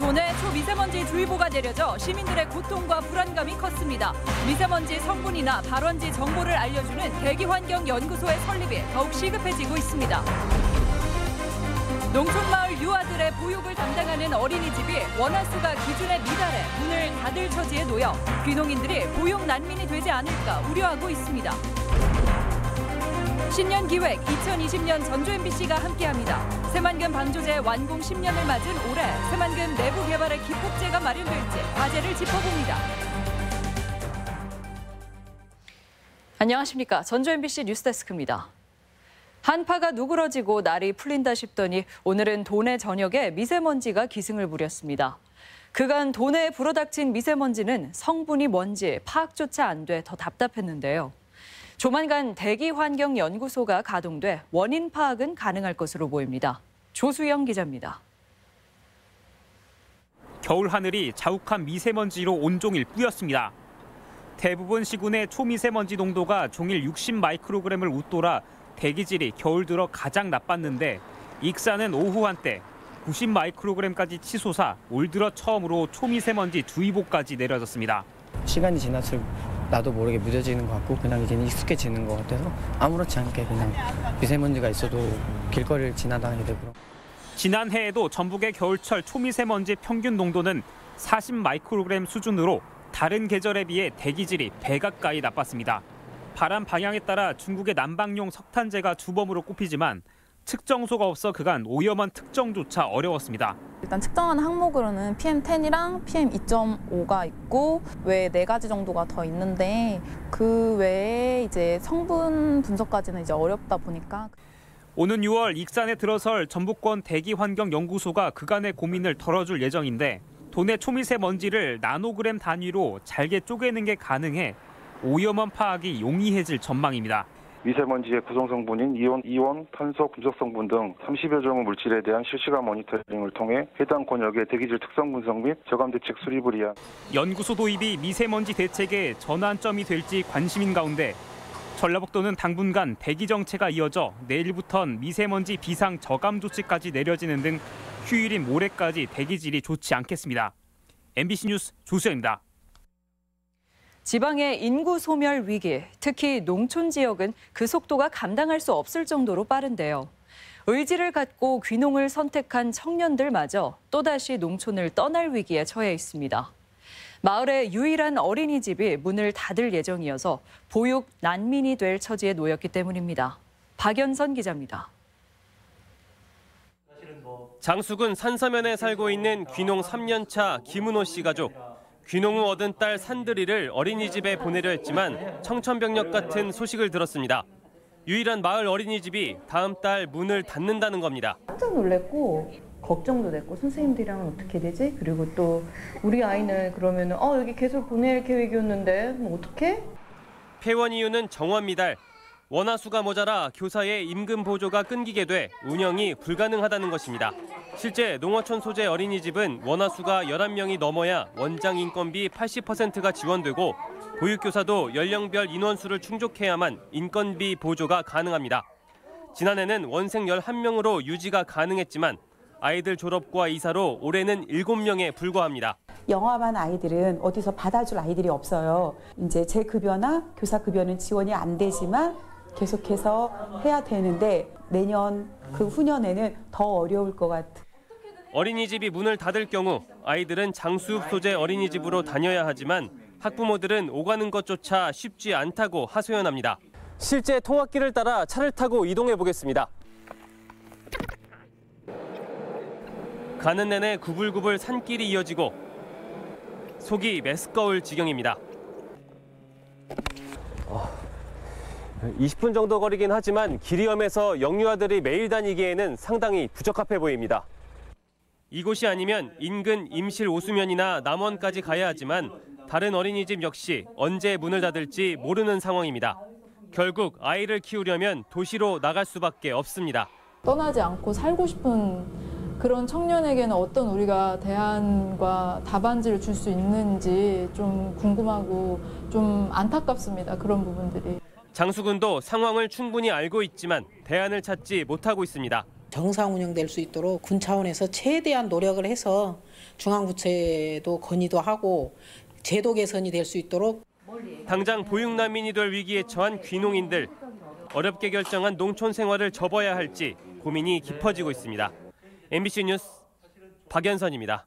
도내 초미세먼지 주의보가 내려져 시민들의 고통과 불안감이 컸습니다. 미세먼지 성분이나 발원지 정보를 알려주는 대기환경연구소의 설립이 더욱 시급해지고 있습니다. 농촌마을 유아들의 보육을 담당하는 어린이집이 원화수가 기준에 미달해 문을 닫을 처지에 놓여 귀농인들이 보육 난민이 되지 않을까 우려하고 있습니다. 신년 기획 2020년 전주 MBC가 함께합니다. 새만금 방조제 완공 10년을 맞은 올해 새만금 내부 개발의 기폭제가 마련될지 과제를 짚어봅니다. 안녕하십니까. 전주 MBC 뉴스데스크입니다. 한파가 누그러지고 날이 풀린다 싶더니 오늘은 도내 전역에 미세먼지가 기승을 부렸습니다. 그간 도내에 불어닥친 미세먼지는 성분이 뭔지 파악조차 안 돼 더 답답했는데요. 조만간 대기환경연구소가 가동돼 원인 파악은 가능할 것으로 보입니다. 조수영 기자입니다. 겨울 하늘이 자욱한 미세먼지로 온종일 뿌였습니다. 대부분 시군의 초미세먼지 농도가 종일 60 마이크로그램을 웃돌아 대기질이 겨울 들어 가장 나빴는데 익산은 오후 한때 90 마이크로그램까지 치솟아 올 들어 처음으로 초미세먼지 주의보까지 내려졌습니다. 시간이 지날수록 나도 모르게 무뎌지는 것 같고 그냥 이제는 익숙해지는 것 같아서 아무렇지 않게 그냥 미세먼지가 있어도 길거리를 지나다니게 되고. 지난해에도 전북의 겨울철 초미세먼지 평균 농도는 40 마이크로그램 수준으로 다른 계절에 비해 대기질이 배 가까이 나빴습니다. 바람 방향에 따라 중국의 난방용 석탄재가 주범으로 꼽히지만 측정소가 없어 그간 오염원 특정조차 어려웠습니다. 일단 측정하는 항목으로는 PM10이랑 PM2.5가 있고 외에 4가지 정도가 더 있는데 그 외에 이제 성분 분석까지는 이제 어렵다 보니까. 오는 6월 익산에 들어설 전북권 대기환경연구소가 그간의 고민을 덜어줄 예정인데 도내 초미세먼지를 나노그램 단위로 잘게 쪼개는 게 가능해 오염원 파악이 용이해질 전망입니다. 미세먼지의 구성 성분인 이온, 탄소, 금속 성분 등 30여 종의 물질에 대한 실시간 모니터링을 통해 해당 권역의 대기질 특성 분석 및 저감 대책 수립을 위한 연구소 도입이 미세먼지 대책의 전환점이 될지 관심인 가운데 전라북도는 당분간 대기 정체가 이어져 내일부턴 미세먼지 비상 저감 조치까지 내려지는 등 휴일인 모레까지 대기질이 좋지 않겠습니다. MBC 뉴스 조수영입니다. 지방의 인구 소멸 위기, 특히 농촌 지역은 그 속도가 감당할 수 없을 정도로 빠른데요. 의지를 갖고 귀농을 선택한 청년들마저 또다시 농촌을 떠날 위기에 처해 있습니다. 마을의 유일한 어린이집이 문을 닫을 예정이어서 보육 난민이 될 처지에 놓였기 때문입니다. 박연선 기자입니다. 장수군 산서면에 살고 있는 귀농 3년차 김은호 씨 가족. 귀농 후 얻은 딸 산들이를 어린이집에 보내려 했지만 청천벽력 같은 소식을 들었습니다. 유일한 마을 어린이집이 다음 달 문을 닫는다는 겁니다. 깜짝 놀랐고 걱정도 됐고 선생님들이랑은 어떻게 되지? 그리고 또 우리 아이는 그러면 여기 계속 보낼 계획이었는데 어떡해? 폐원 이유는 정원 미달. 원화수가 모자라 교사의 임금 보조가 끊기게 돼 운영이 불가능하다는 것입니다. 실제 농어촌 소재 어린이집은 원화수가 11명이 넘어야 원장 인건비 80%가 지원되고 보육교사도 연령별 인원수를 충족해야만 인건비 보조가 가능합니다. 지난해는 원생 11명으로 유지가 가능했지만 아이들 졸업과 이사로 올해는 7명에 불과합니다. 영아반 아이들은 어디서 받아줄 아이들이 없어요. 이제 제 급여나 교사 급여는 지원이 안 되지만 계속해서 해야 되는데 내년 그 후년에는 더 어려울 것 같아요. 어린이집이 문을 닫을 경우 아이들은 장수읍 소재 어린이집으로 다녀야 하지만 학부모들은 오가는 것조차 쉽지 않다고 하소연합니다. 실제 통학길을 따라 차를 타고 이동해 보겠습니다. 가는 내내 구불구불 산길이 이어지고 속이 메스꺼울 지경입니다. 20분 정도 거리긴 하지만 길이 험해서 영유아들이 매일 다니기에는 상당히 부적합해 보입니다. 이곳이 아니면 인근 임실 오수면이나 남원까지 가야 하지만 다른 어린이집 역시 언제 문을 닫을지 모르는 상황입니다. 결국 아이를 키우려면 도시로 나갈 수밖에 없습니다. 떠나지 않고 살고 싶은 그런 청년에게는 어떤 우리가 대안과 답안지를 줄 수 있는지 좀 궁금하고 좀 안타깝습니다. 그런 부분들이. 장수군도 상황을 충분히 알고 있지만 대안을 찾지 못하고 있습니다. 정상 운영될 수 있도록 군 차원에서 최대한 노력을 해서 중앙부처에도 건의도 하고 제도 개선이 될 수 있도록. 당장 보육난민이 될 위기에 처한 귀농인들. 어렵게 결정한 농촌 생활을 접어야 할지 고민이 깊어지고 있습니다. MBC 뉴스 박연선입니다.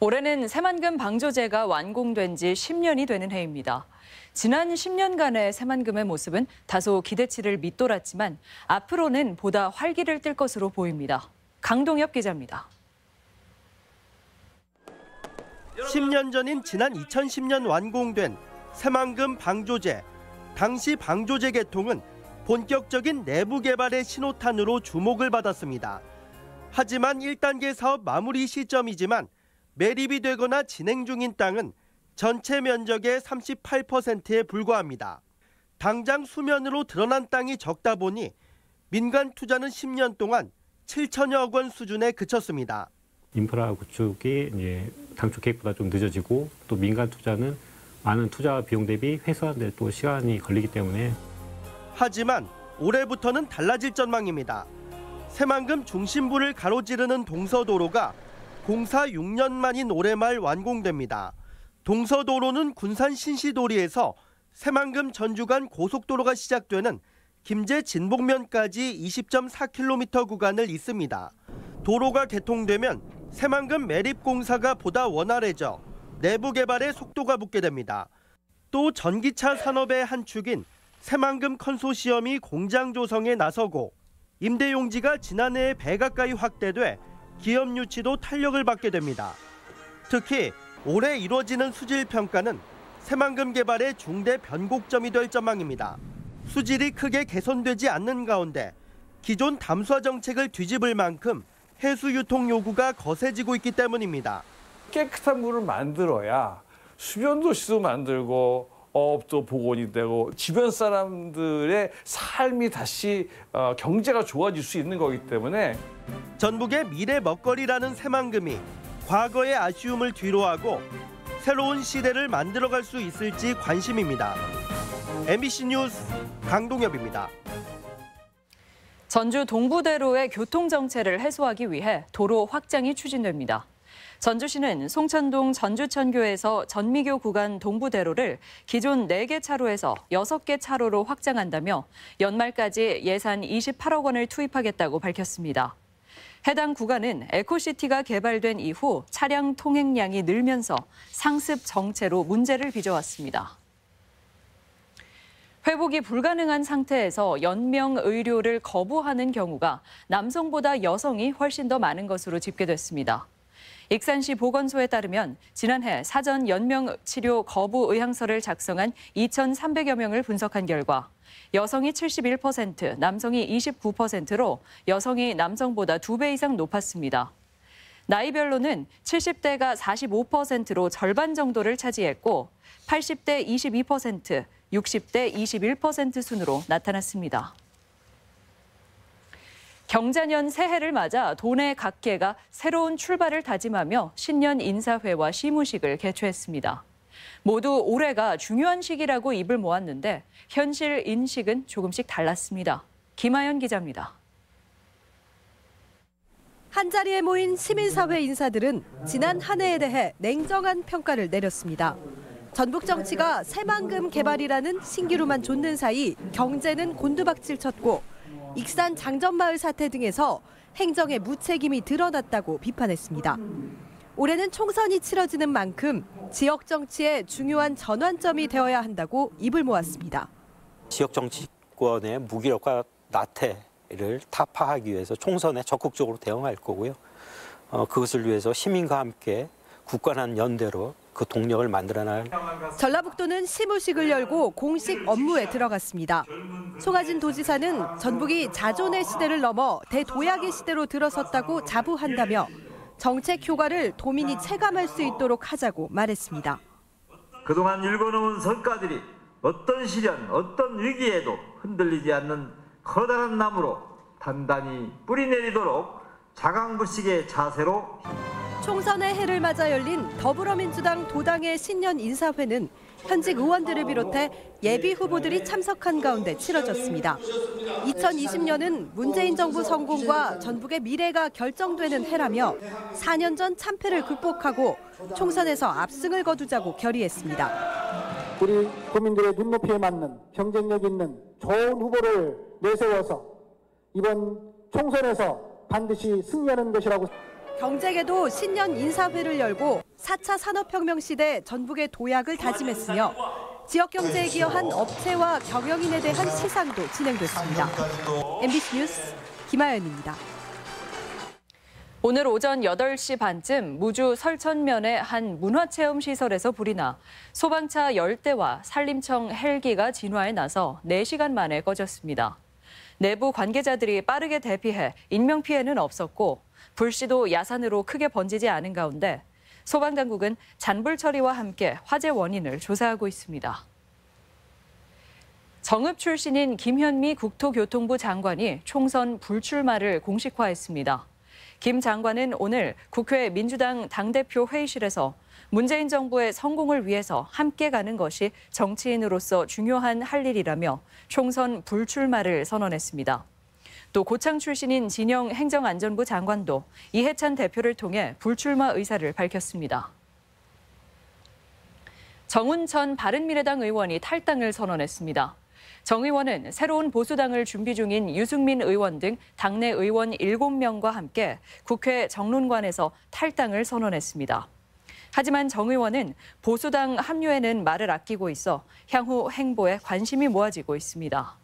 올해는 새만금 방조제가 완공된 지 10년이 되는 해입니다. 지난 10년간의 새만금의 모습은 다소 기대치를 밑돌았지만 앞으로는 보다 활기를 띨 것으로 보입니다. 강동엽 기자입니다. 10년 전인 지난 2010년 완공된 새만금 방조제. 당시 방조제 개통은 본격적인 내부 개발의 신호탄으로 주목을 받았습니다. 하지만 1단계 사업 마무리 시점이지만 매립이 되거나 진행 중인 땅은 전체 면적의 38%에 불과합니다. 당장 수면으로 드러난 땅이 적다 보니 민간 투자는 10년 동안 7천여억 원 수준에 그쳤습니다. 인프라 구축이 이제 당초 계획보다 좀 늦어지고 또 민간 투자는 많은 투자 비용 대비 회수하는 데 또 시간이 걸리기 때문에. 하지만 올해부터는 달라질 전망입니다. 새만금 중심부를 가로지르는 동서도로가 공사 6년 만인 올해 말 완공됩니다. 동서도로는 군산 신시도리에서 새만금 전주 간 고속도로가 시작되는 김제 진복면까지 20.4km 구간을 잇습니다. 도로가 개통되면 새만금 매립 공사가 보다 원활해져 내부 개발에 속도가 붙게 됩니다. 또 전기차 산업의 한 축인 새만금 컨소시엄이 공장 조성에 나서고 임대용지가 지난해에 배 가까이 확대돼 기업 유치도 탄력을 받게 됩니다. 특히 올해 이루어지는 수질 평가는 새만금 개발의 중대 변곡점이 될 전망입니다. 수질이 크게 개선되지 않는 가운데 기존 담수화 정책을 뒤집을 만큼 해수 유통 요구가 거세지고 있기 때문입니다. 깨끗한 물을 만들어야 수변 도시도 만들고 어업도 복원이 되고 주변 사람들의 삶이 다시 경제가 좋아질 수 있는 거기 때문에. 전북의 미래 먹거리라는 새만금이 과거의 아쉬움을 뒤로하고 새로운 시대를 만들어갈 수 있을지 관심입니다. MBC 뉴스 강동엽입니다. 전주 동부대로의 교통정체를 해소하기 위해 도로 확장이 추진됩니다. 전주시는 송천동 전주천교에서 전미교 구간 동부대로를 기존 4개 차로에서 6개 차로로 확장한다며 연말까지 예산 28억 원을 투입하겠다고 밝혔습니다. 해당 구간은 에코시티가 개발된 이후 차량 통행량이 늘면서 상습 정체로 문제를 빚어왔습니다. 회복이 불가능한 상태에서 연명 의료를 거부하는 경우가 남성보다 여성이 훨씬 더 많은 것으로 집계됐습니다. 익산시 보건소에 따르면 지난해 사전 연명 치료 거부 의향서를 작성한 2,300여 명을 분석한 결과 여성이 71%, 남성이 29%로 여성이 남성보다 2배 이상 높았습니다. 나이별로는 70대가 45%로 절반 정도를 차지했고 80대 22%, 60대 21% 순으로 나타났습니다. 경자년 새해를 맞아 도내 각계가 새로운 출발을 다짐하며 신년 인사회와 시무식을 개최했습니다. 모두 올해가 중요한 시기라고 입을 모았는데 현실 인식은 조금씩 달랐습니다. 김하연 기자입니다. 한자리에 모인 시민사회 인사들은 지난 한 해에 대해 냉정한 평가를 내렸습니다. 전북 정치가 새만금 개발이라는 신기루만 좇는 사이 경제는 곤두박질 쳤고 익산 장전마을 사태 등에서 행정의 무책임이 드러났다고 비판했습니다. 올해는 총선이 치러지는 만큼 지역 정치의 중요한 전환점이 되어야 한다고 입을 모았습니다. 지역 정치권의 무기력과 나태를 타파하기 위해서 총선에 적극적으로 대응할 거고요. 그것을 위해서 시민과 함께 굳건한 연대로 그 동력을 만들어낼. 전라북도는 시무식을 열고 공식 업무에 들어갔습니다. 송하진 도지사는 전북이 자존의 시대를 넘어 대도약의 시대로 들어섰다고 자부한다며 정책 효과를 도민이 체감할 수 있도록 하자고 말했습니다. 그동안 일궈놓은 성과들이 어떤 시련, 어떤 위기에도 흔들리지 않는 커다란 나무로 단단히 뿌리내리도록 자강불식의 자세로. 총선의 해를 맞아 열린 더불어민주당 도당의 신년 인사회는 현직 의원들을 비롯해 예비 후보들이 참석한 가운데 치러졌습니다. 2020년은 문재인 정부 성공과 전북의 미래가 결정되는 해라며 4년 전 참패를 극복하고 총선에서 압승을 거두자고 결의했습니다. 우리 국민들의 눈높이에 맞는 경쟁력 있는 좋은 후보를 내세워서 이번 총선에서 반드시 승리하는 것이라고. 경제계도 신년 인사회를 열고 4차 산업혁명 시대 전북의 도약을 다짐했으며 지역 경제에 기여한 업체와 경영인에 대한 시상도 진행됐습니다. MBC 뉴스 김아연입니다. 오늘 오전 8시 반쯤 무주 설천면의 한 문화체험시설에서 불이 나 소방차 10대와 산림청 헬기가 진화에 나서 4시간 만에 꺼졌습니다. 내부 관계자들이 빠르게 대피해 인명피해는 없었고 불씨도 야산으로 크게 번지지 않은 가운데 소방당국은 잔불 처리와 함께 화재 원인을 조사하고 있습니다. 정읍 출신인 김현미 국토교통부 장관이 총선 불출마를 공식화했습니다. 김 장관은 오늘 국회 민주당 당대표 회의실에서 문재인 정부의 성공을 위해서 함께 가는 것이 정치인으로서 중요한 할 일이라며 총선 불출마를 선언했습니다. 또 고창 출신인 진영 행정안전부 장관도 이해찬 대표를 통해 불출마 의사를 밝혔습니다. 정운천 바른미래당 의원이 탈당을 선언했습니다. 정 의원은 새로운 보수당을 준비 중인 유승민 의원 등 당내 의원 7명과 함께 국회 정론관에서 탈당을 선언했습니다. 하지만 정 의원은 보수당 합류에는 말을 아끼고 있어 향후 행보에 관심이 모아지고 있습니다.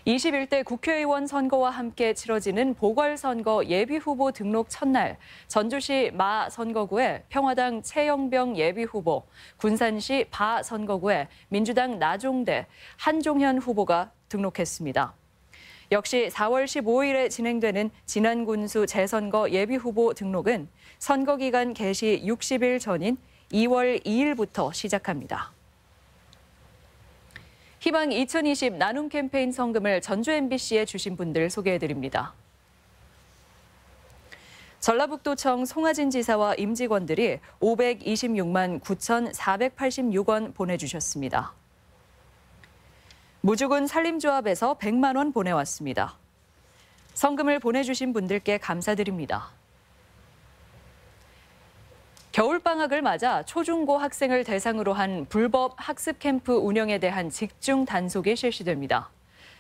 21대 국회의원 선거와 함께 치러지는 보궐선거 예비후보 등록 첫날 전주시 마 선거구에 평화당 최영병 예비후보, 군산시 바 선거구에 민주당 나종대, 한종현 후보가 등록했습니다. 역시 4월 15일에 진행되는 진안군수 재선거 예비후보 등록은 선거기간 개시 60일 전인 2월 2일부터 시작합니다. 희망 2020 나눔 캠페인 성금을 전주 MBC에 주신 분들 소개해드립니다. 전라북도청 송하진 지사와 임직원들이 526만 9,486원 보내주셨습니다. 무주군 산림조합에서 100만 원 보내왔습니다. 성금을 보내주신 분들께 감사드립니다. 겨울방학을 맞아 초중고 학생을 대상으로 한 불법 학습 캠프 운영에 대한 직중 단속이 실시됩니다.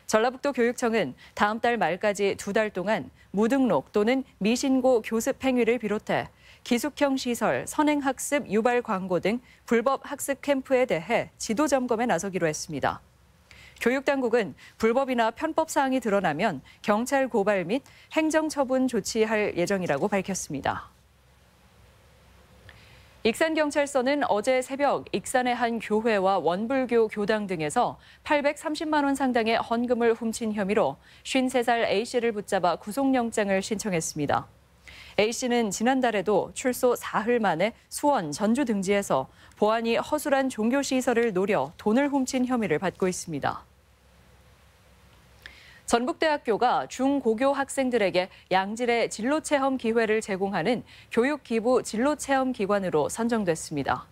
전라북도 교육청은 다음 달 말까지 2달 동안 무등록 또는 미신고 교습 행위를 비롯해 기숙형 시설, 선행학습 유발 광고 등 불법 학습 캠프에 대해 지도 점검에 나서기로 했습니다. 교육당국은 불법이나 편법 사항이 드러나면 경찰 고발 및 행정처분 조치할 예정이라고 밝혔습니다. 익산경찰서는 어제 새벽 익산의 한 교회와 원불교 교당 등에서 830만 원 상당의 헌금을 훔친 혐의로 53살 A씨를 붙잡아 구속영장을 신청했습니다. A씨는 지난달에도 출소 사흘 만에 수원, 전주 등지에서 보안이 허술한 종교시설을 노려 돈을 훔친 혐의를 받고 있습니다. 전북대학교가 중고교 학생들에게 양질의 진로체험 기회를 제공하는 교육기부 진로체험기관으로 선정됐습니다.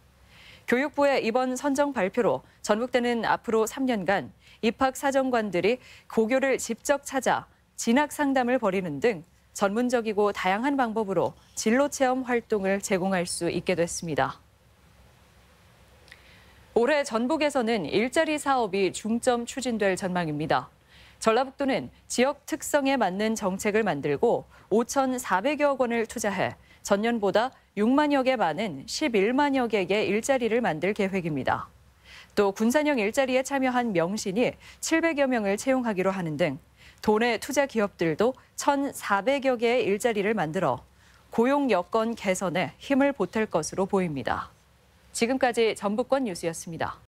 교육부의 이번 선정 발표로 전북대는 앞으로 3년간 입학사정관들이 고교를 직접 찾아 진학상담을 벌이는 등 전문적이고 다양한 방법으로 진로체험 활동을 제공할 수 있게 됐습니다. 올해 전북에서는 일자리 사업이 중점 추진될 전망입니다. 전라북도는 지역 특성에 맞는 정책을 만들고 5,400여 원을 투자해 전년보다 6만여 개 많은 11만여 개의 일자리를 만들 계획입니다. 또 군산형 일자리에 참여한 명신이 700여 명을 채용하기로 하는 등 도내 투자 기업들도 1,400여 개의 일자리를 만들어 고용 여건 개선에 힘을 보탤 것으로 보입니다. 지금까지 전북권 뉴스였습니다.